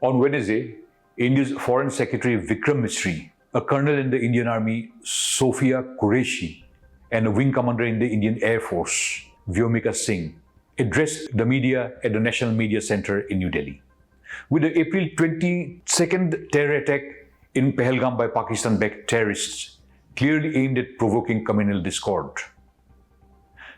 On Wednesday, India's Foreign Secretary Vikram Misri, a colonel in the Indian Army, Sophia Qureshi, and a wing commander in the Indian Air Force, Vyomika Singh, addressed the media at the National Media Center in New Delhi. With the April 22nd terror attack in Pahalgam by Pakistan-backed terrorists, clearly aimed at provoking communal discord.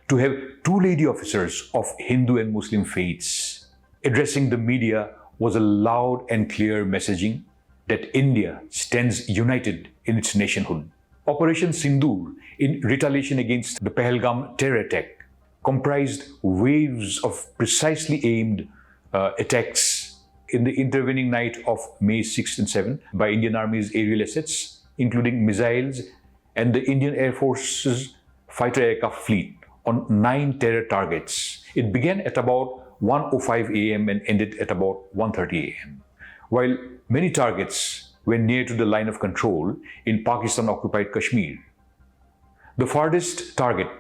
To have two lady officers of Hindu and Muslim faiths addressing the media was a loud and clear messaging that India stands united in its nationhood. Operation Sindoor, in retaliation against the Pahalgam terror attack, comprised waves of precisely aimed attacks in the intervening night of May 6 and 7 by Indian Army's aerial assets, including missiles and the Indian Air Force's fighter aircraft fleet on 9 terror targets. It began at about 1:05 a.m. and ended at about 1:30 a.m. While many targets were near to the line of control in Pakistan-occupied Kashmir. The farthest target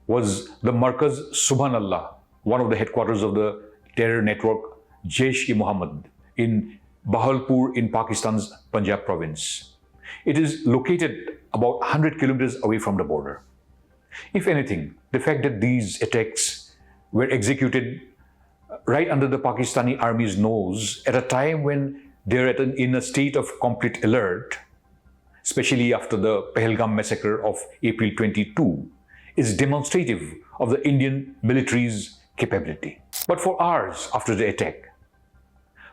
was the Markaz Subhan Allah, one of the headquarters of the terror network Jaish-e-Mohammad in Bahawalpur in Pakistan's Punjab province. It is located about 100 kilometers away from the border. If anything, the fact that these attacks were executed right under the Pakistani army's nose at a time when they're in a state of complete alert, especially after the Pahalgam massacre of April 22, is demonstrative of the Indian military's capability. But for hours after the attack,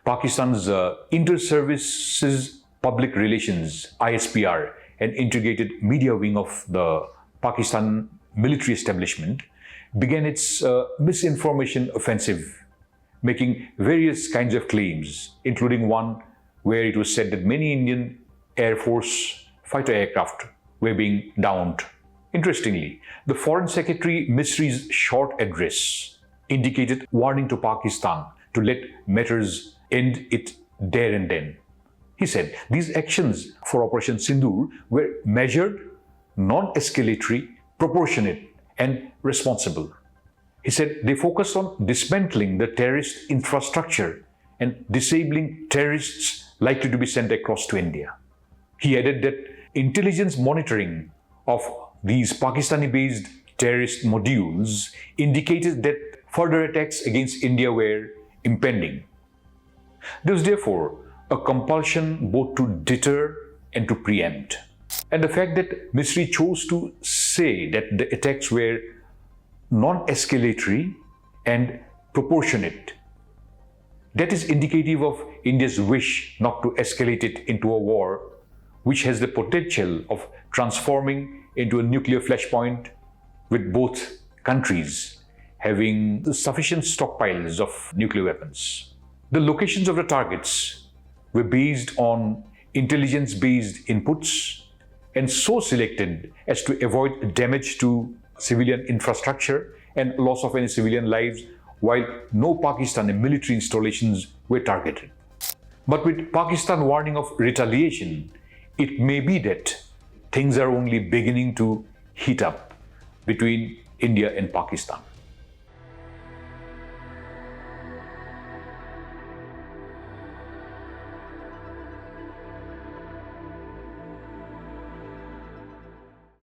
Pakistan's Inter-Services Public Relations (ISPR) and integrated media wing of the Pakistan military establishment began its misinformation offensive, making various kinds of claims, including one where it was said that many Indian Air Force fighter aircraft were being downed. Interestingly, the Foreign Secretary Misri's short address indicated warning to Pakistan to let matters end it there and then. He said these actions for Operation Sindoor were measured, non-escalatory, proportionate, and responsible. He said they focused on dismantling the terrorist infrastructure and disabling terrorists likely to be sent across to India. He added that intelligence monitoring of these Pakistani-based terrorist modules indicated that further attacks against India were impending. There was therefore a compulsion both to deter and to preempt. And the fact that Misri chose to say that the attacks were non-escalatory and proportionate, that is indicative of India's wish not to escalate it into a war which has the potential of transforming into a nuclear flashpoint, with both countries having sufficient stockpiles of nuclear weapons. The locations of the targets were based on intelligence-based inputs and so selected as to avoid damage to civilian infrastructure and loss of any civilian lives, while no Pakistani military installations were targeted. But with Pakistan warning of retaliation, it may be that things are only beginning to heat up between India and Pakistan.